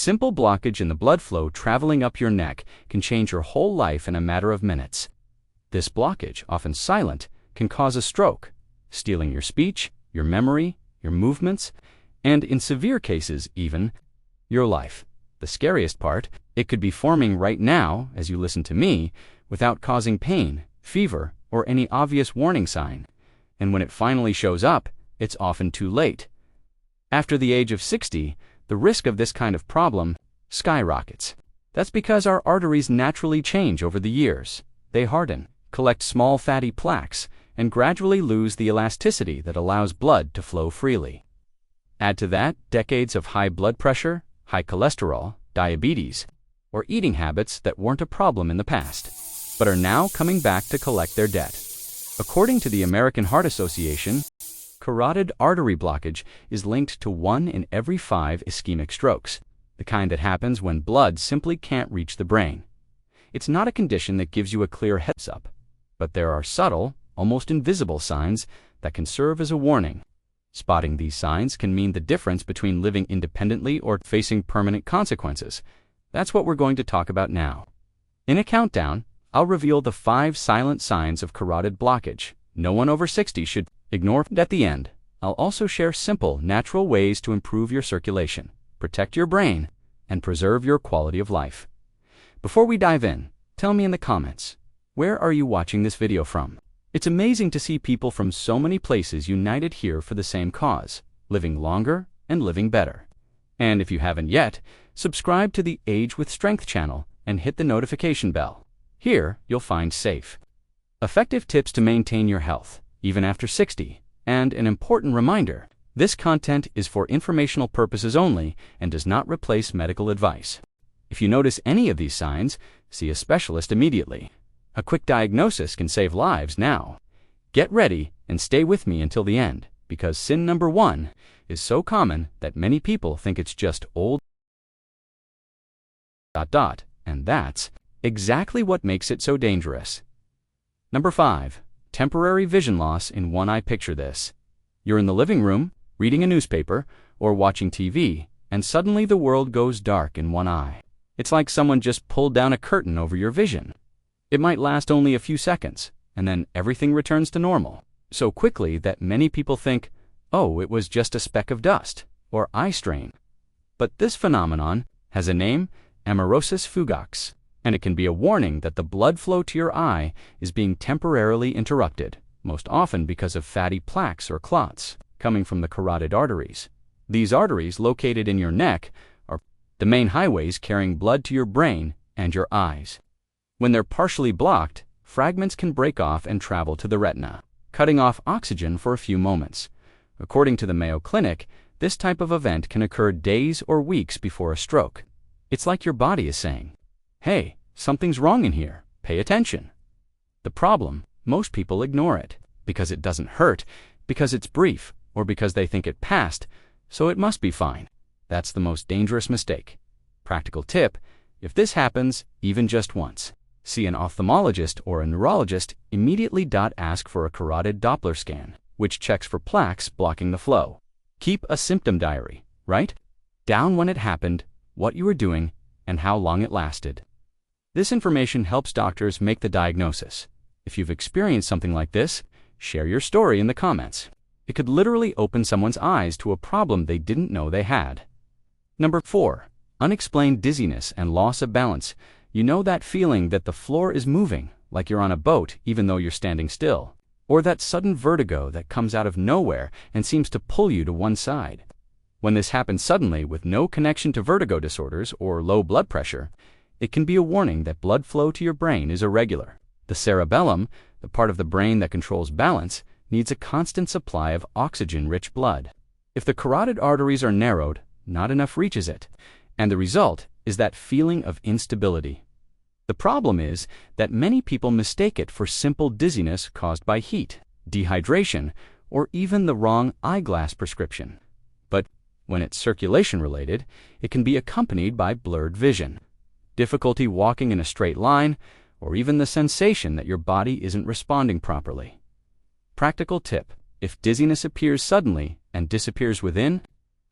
Simple blockage in the blood flow traveling up your neck can change your whole life in a matter of minutes. This blockage, often silent, can cause a stroke, stealing your speech, your memory, your movements, and in severe cases even, your life. The scariest part, it could be forming right now, as you listen to me, without causing pain, fever, or any obvious warning sign. And when it finally shows up, it's often too late. After the age of 60, the risk of this kind of problem skyrockets. That's because our arteries naturally change over the years. They harden, collect small fatty plaques, and gradually lose the elasticity that allows blood to flow freely. Add to that decades of high blood pressure, high cholesterol, diabetes, or eating habits that weren't a problem in the past, but are now coming back to collect their debt. According to the American Heart Association, carotid artery blockage is linked to 1 in every 5 ischemic strokes, the kind that happens when blood simply can't reach the brain. It's not a condition that gives you a clear heads up, but there are subtle, almost invisible signs that can serve as a warning. Spotting these signs can mean the difference between living independently or facing permanent consequences. That's what we're going to talk about now. In a countdown, I'll reveal the 5 silent signs of carotid blockage no one over 60 should ignore. At the end, I'll also share simple, natural ways to improve your circulation, protect your brain, and preserve your quality of life. Before we dive in, tell me in the comments, where are you watching this video from? It's amazing to see people from so many places united here for the same cause, living longer and living better. And if you haven't yet, subscribe to the Age with Strength channel and hit the notification bell. Here, you'll find safe, effective tips to maintain your health, even after 60, and an important reminder, this content is for informational purposes only and does not replace medical advice. If you notice any of these signs, see a specialist immediately. A quick diagnosis can save lives now. Get ready and stay with me until the end, because sin number 1 is so common that many people think it's just old ... and that's exactly what makes it so dangerous. Number 5. Temporary vision loss in one eye. Picture this. You're in the living room, reading a newspaper, or watching TV, and suddenly the world goes dark in one eye. It's like someone just pulled down a curtain over your vision. It might last only a few seconds, and then everything returns to normal, so quickly that many people think, oh, it was just a speck of dust, or eye strain. But this phenomenon has a name, amaurosis fugax, and it can be a warning that the blood flow to your eye is being temporarily interrupted, most often because of fatty plaques or clots coming from the carotid arteries. These arteries, located in your neck, are the main highways carrying blood to your brain and your eyes. When they're partially blocked, fragments can break off and travel to the retina, cutting off oxygen for a few moments. According to the Mayo Clinic, this type of event can occur days or weeks before a stroke. It's like your body is saying, hey, something's wrong in here, pay attention. The problem, most people ignore it, because it doesn't hurt, because it's brief, or because they think it passed, so it must be fine. That's the most dangerous mistake. Practical tip, if this happens, even just once, see an ophthalmologist or a neurologist immediately. Ask for a carotid Doppler scan, which checks for plaques blocking the flow. Keep a symptom diary, right? Down when it happened, what you were doing, and how long it lasted. This information helps doctors make the diagnosis. If you've experienced something like this, share your story in the comments. It could literally open someone's eyes to a problem they didn't know they had. Number 4. Unexplained dizziness and loss of balance. You know that feeling that the floor is moving, like you're on a boat even though you're standing still, or that sudden vertigo that comes out of nowhere and seems to pull you to one side. When this happens suddenly with no connection to vertigo disorders or low blood pressure, it can be a warning that blood flow to your brain is irregular. The cerebellum, the part of the brain that controls balance, needs a constant supply of oxygen-rich blood. If the carotid arteries are narrowed, not enough reaches it, and the result is that feeling of instability. The problem is that many people mistake it for simple dizziness caused by heat, dehydration, or even the wrong eyeglass prescription. But when it's circulation-related, it can be accompanied by blurred vision, difficulty walking in a straight line, or even the sensation that your body isn't responding properly. Practical tip: if dizziness appears suddenly and disappears within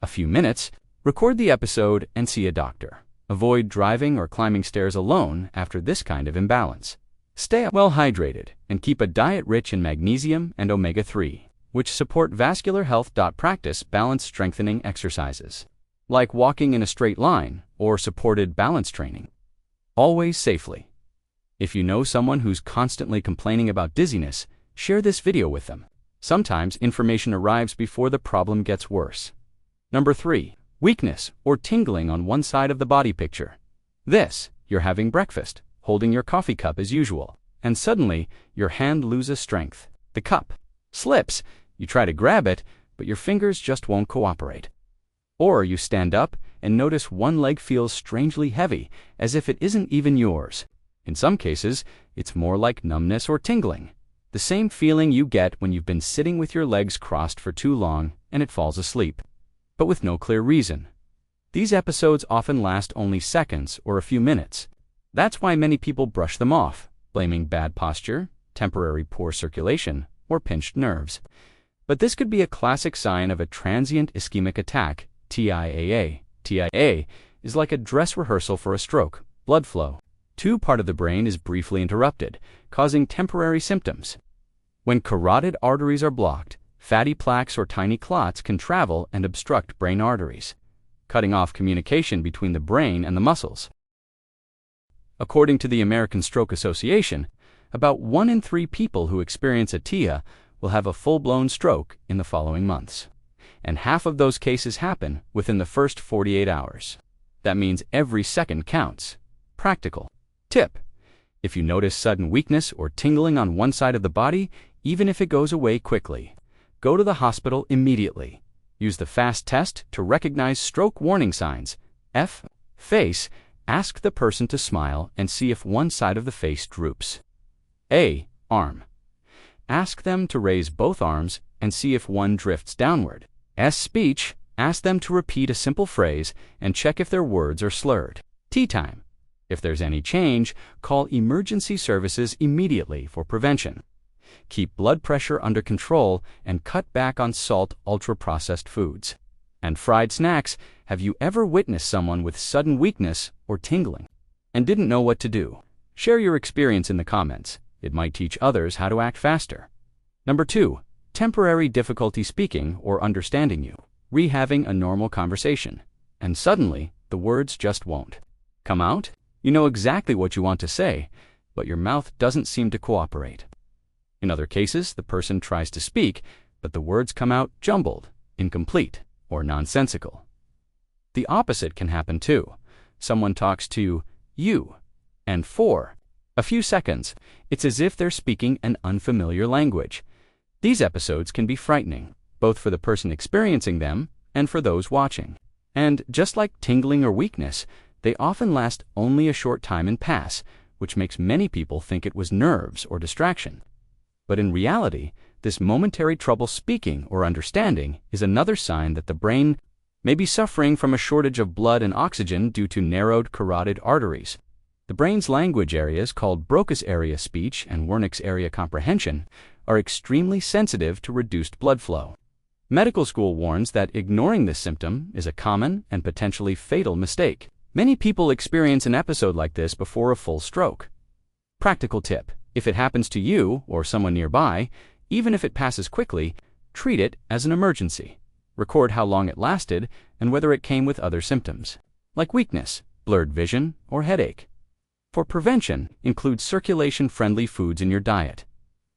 a few minutes, Record the episode and see a doctor. Avoid driving or climbing stairs alone after this kind of imbalance. Stay well hydrated and keep a diet rich in magnesium and omega-3, which support vascular health. Practice balance strengthening exercises, like walking in a straight line or supported balance training. Always safely. If you know someone who's constantly complaining about dizziness, share this video with them. Sometimes information arrives before the problem gets worse. Number 3. Weakness or tingling on one side of the body. Picture this: you're having breakfast, holding your coffee cup as usual, and suddenly your hand loses strength. The cup slips. You try to grab it, but your fingers just won't cooperate. Or you stand up and notice one leg feels strangely heavy, as if it isn't even yours. In some cases, it's more like numbness or tingling, the same feeling you get when you've been sitting with your legs crossed for too long and it falls asleep, but with no clear reason. These episodes often last only seconds or a few minutes. That's why many people brush them off, blaming bad posture, temporary poor circulation, or pinched nerves. But this could be a classic sign of a transient ischemic attack, TIAA. TIAA is like a dress rehearsal for a stroke. Blood flow to part of the brain is briefly interrupted, causing temporary symptoms. When carotid arteries are blocked, fatty plaques or tiny clots can travel and obstruct brain arteries, cutting off communication between the brain and the muscles. According to the American Stroke Association, about 1 in 3 people who experience a TIA will have a full-blown stroke in the following months. And half of those cases happen within the first 48 hours. That means every second counts. Practical tip: if you notice sudden weakness or tingling on one side of the body, even if it goes away quickly, go to the hospital immediately. Use the FAST test to recognize stroke warning signs. F. Face. Ask the person to smile and see if one side of the face droops. A. Arm. Ask them to raise both arms and see if one drifts downward. S. Speech. Ask them to repeat a simple phrase and check if their words are slurred. Tea time. If there's any change, call emergency services immediately for prevention. Keep blood pressure under control and cut back on salt, ultra-processed foods, and fried snacks. Have you ever witnessed someone with sudden weakness or tingling and didn't know what to do? Share your experience in the comments. It might teach others how to act faster. Number 2. Temporary difficulty speaking or understanding. You having a normal conversation, and suddenly the words just won't come out. You know exactly what you want to say, but your mouth doesn't seem to cooperate. In other cases, the person tries to speak, but the words come out jumbled, incomplete, or nonsensical. The opposite can happen too. Someone talks to you, and for a few seconds, it's as if they're speaking an unfamiliar language. These episodes can be frightening, both for the person experiencing them and for those watching. And just like tingling or weakness, they often last only a short time and pass, which makes many people think it was nerves or distraction. But in reality, this momentary trouble speaking or understanding is another sign that the brain may be suffering from a shortage of blood and oxygen due to narrowed carotid arteries. The brain's language areas, called Broca's area speech and Wernicke's area comprehension, are extremely sensitive to reduced blood flow. Medical school warns that ignoring this symptom is a common and potentially fatal mistake. Many people experience an episode like this before a full stroke. Practical tip: if it happens to you or someone nearby, even if it passes quickly, treat it as an emergency. Record how long it lasted and whether it came with other symptoms, like weakness, blurred vision, or headache. For prevention, include circulation-friendly foods in your diet: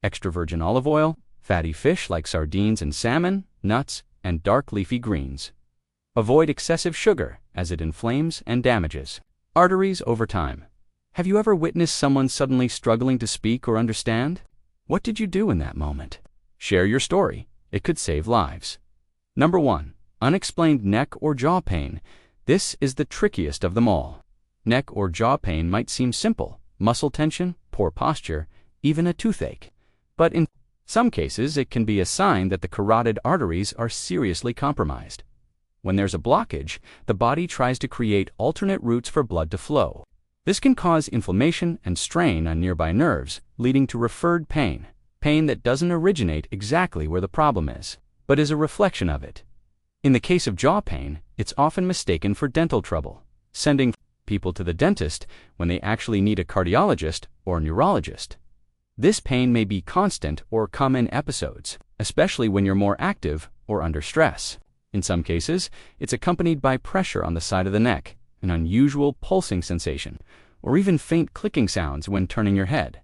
extra virgin olive oil, fatty fish like sardines and salmon, nuts, and dark leafy greens. Avoid excessive sugar, as it inflames and damages arteries over time. Have you ever witnessed someone suddenly struggling to speak or understand? What did you do in that moment? Share your story. It could save lives. Number 1. Unexplained neck or jaw pain. This is the trickiest of them all. Neck or jaw pain might seem simple: muscle tension, poor posture, even a toothache. But in some cases, it can be a sign that the carotid arteries are seriously compromised. When there's a blockage, the body tries to create alternate routes for blood to flow. This can cause inflammation and strain on nearby nerves, leading to referred pain that doesn't originate exactly where the problem is, but is a reflection of it. In the case of jaw pain, it's often mistaken for dental trouble, sending people to the dentist when they actually need a cardiologist or neurologist. This pain may be constant or come in episodes, especially when you're more active or under stress. In some cases, it's accompanied by pressure on the side of the neck, an unusual pulsing sensation, or even faint clicking sounds when turning your head.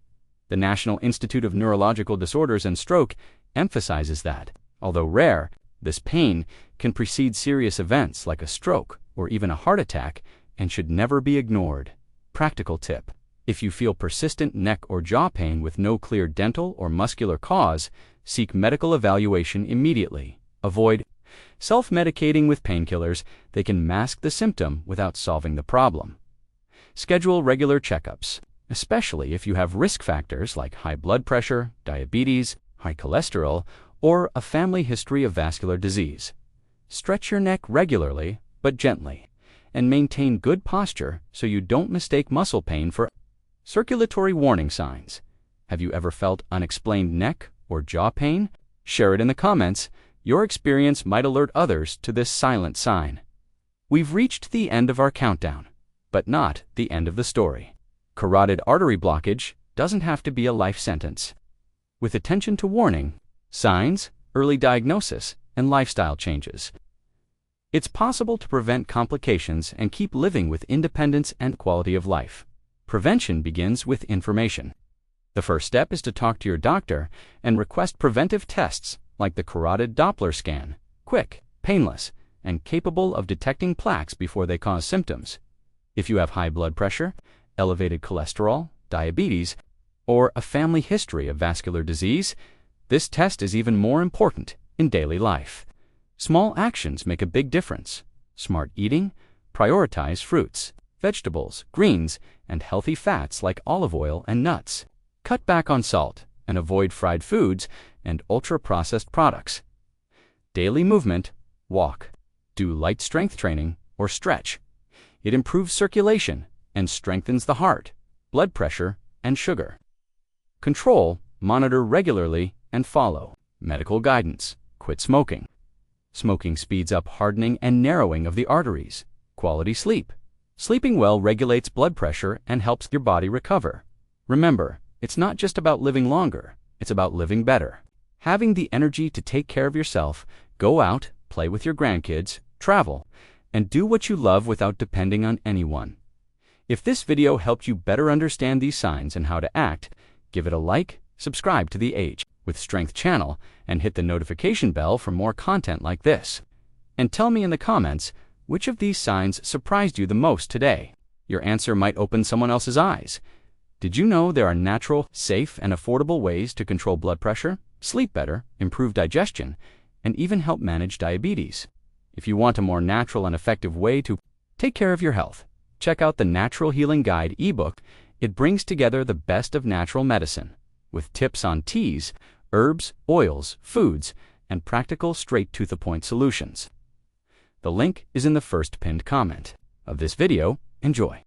The National Institute of Neurological Disorders and Stroke emphasizes that, although rare, this pain can precede serious events like a stroke or even a heart attack and should never be ignored. Practical tip: if you feel persistent neck or jaw pain with no clear dental or muscular cause, seek medical evaluation immediately. Avoid self-medicating with painkillers. They can mask the symptom without solving the problem. Schedule regular checkups, especially if you have risk factors like high blood pressure, diabetes, high cholesterol, or a family history of vascular disease. Stretch your neck regularly, but gently, and maintain good posture so you don't mistake muscle pain for circulatory warning signs. Have you ever felt unexplained neck or jaw pain? Share it in the comments. Your experience might alert others to this silent sign. We've reached the end of our countdown, but not the end of the story. Carotid artery blockage doesn't have to be a life sentence. With attention to warning, signs, early diagnosis, and lifestyle changes, it's possible to prevent complications and keep living with independence and quality of life. Prevention begins with information. The first step is to talk to your doctor and request preventive tests like the carotid Doppler scan, quick, painless, and capable of detecting plaques before they cause symptoms. If you have high blood pressure, elevated cholesterol, diabetes, or a family history of vascular disease, this test is even more important in daily life. Small actions make a big difference. Smart eating, prioritize fruits, vegetables, greens, and healthy fats like olive oil and nuts. Cut back on salt and avoid fried foods and ultra-processed products. Daily movement, walk, do light strength training, or stretch. It improves circulation and strengthens the heart, blood pressure, and sugar. Control, monitor regularly, and follow medical guidance. Quit smoking. Smoking speeds up hardening and narrowing of the arteries. Quality sleep. Sleeping well regulates blood pressure and helps your body recover. Remember, it's not just about living longer, it's about living better. Having the energy to take care of yourself, go out, play with your grandkids, travel, and do what you love without depending on anyone. If this video helped you better understand these signs and how to act, give it a like, subscribe to the Age with Strength channel, and hit the notification bell for more content like this. And tell me in the comments, which of these signs surprised you the most today? Your answer might open someone else's eyes. Did you know there are natural, safe, and affordable ways to control blood pressure, sleep better, improve digestion, and even help manage diabetes? If you want a more natural and effective way to take care of your health, check out the Natural Healing Guide ebook. It brings together the best of natural medicine, with tips on teas, herbs, oils, foods, and practical straight-to-the-point solutions. The link is in the first pinned comment of this video. Enjoy.